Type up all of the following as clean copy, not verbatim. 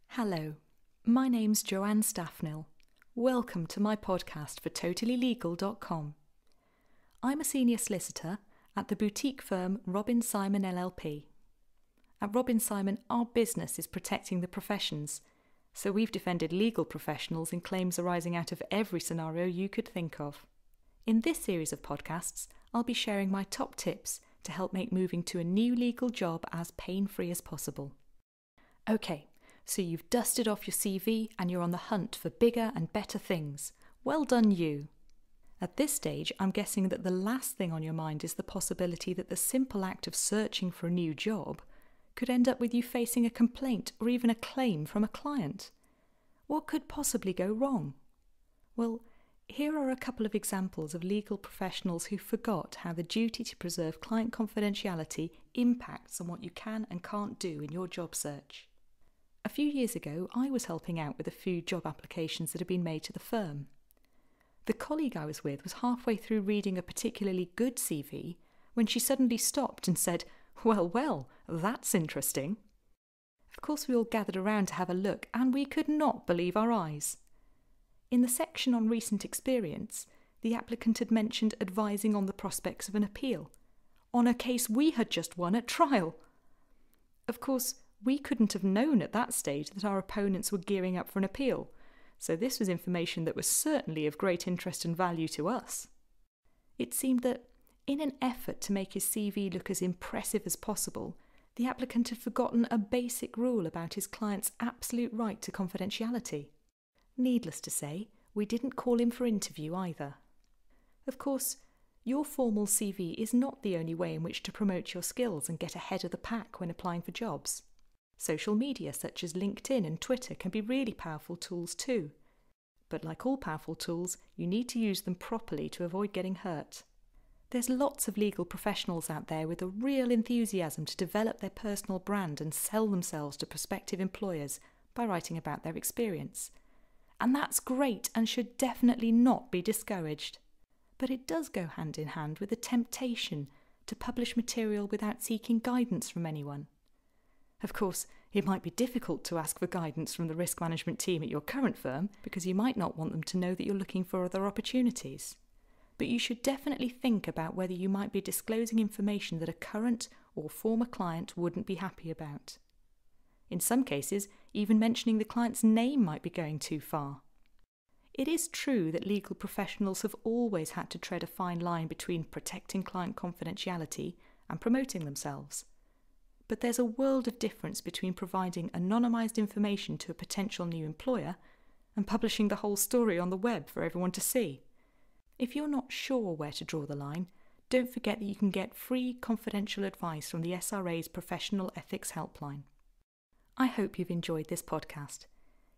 Hello, my name's Joanne Staphnill. Welcome to my podcast for totallylegal.com. I'm a senior solicitor at the boutique firm Robin Simon LLP. At Robin Simon, our business is protecting the professions, so we've defended legal professionals in claims arising out of every scenario you could think of. In this series of podcasts, I'll be sharing my top tips to help make moving to a new legal job as pain-free as possible. Okay, so you've dusted off your CV and you're on the hunt for bigger and better things. Well done you. At this stage, I'm guessing that the last thing on your mind is the possibility that the simple act of searching for a new job could end up with you facing a complaint or even a claim from a client. What could possibly go wrong? Well, here are a couple of examples of legal professionals who forgot how the duty to preserve client confidentiality impacts on what you can and can't do in your job search. A few years ago, I was helping out with a few job applications that had been made to the firm. The colleague I was with was halfway through reading a particularly good CV when she suddenly stopped and said, Well, that's interesting." Of course, we all gathered around to have a look, and we could not believe our eyes. In the section on recent experience, the applicant had mentioned advising on the prospects of an appeal, on a case we had just won at trial. Of course, we couldn't have known at that stage that our opponents were gearing up for an appeal, so this was information that was certainly of great interest and value to us. It seemed that, in an effort to make his CV look as impressive as possible, the applicant had forgotten a basic rule about his client's absolute right to confidentiality. Needless to say, we didn't call him for interview either. Of course, your formal CV is not the only way in which to promote your skills and get ahead of the pack when applying for jobs. Social media such as LinkedIn and Twitter can be really powerful tools too. But like all powerful tools, you need to use them properly to avoid getting hurt. There's lots of legal professionals out there with a real enthusiasm to develop their personal brand and sell themselves to prospective employers by writing about their experience. And that's great and should definitely not be discouraged. But it does go hand in hand with the temptation to publish material without seeking guidance from anyone. Of course, it might be difficult to ask for guidance from the risk management team at your current firm because you might not want them to know that you're looking for other opportunities. But you should definitely think about whether you might be disclosing information that a current or former client wouldn't be happy about. In some cases, even mentioning the client's name might be going too far. It is true that legal professionals have always had to tread a fine line between protecting client confidentiality and promoting themselves. But there's a world of difference between providing anonymised information to a potential new employer and publishing the whole story on the web for everyone to see. If you're not sure where to draw the line, don't forget that you can get free confidential advice from the SRA's Professional Ethics Helpline. I hope you've enjoyed this podcast.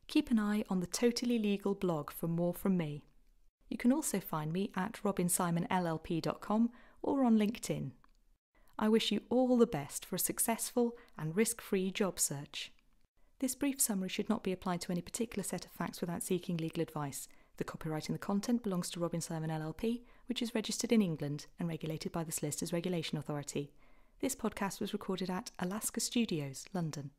Keep an eye on the Totally Legal blog for more from me. You can also find me at robinsimonllp.com or on LinkedIn. I wish you all the best for a successful and risk-free job search. This brief summary should not be applied to any particular set of facts without seeking legal advice. The copyright and the content belongs to Robin Simon LLP, which is registered in England and regulated by the Solicitors Regulation Authority. This podcast was recorded at Alaska Studios, London.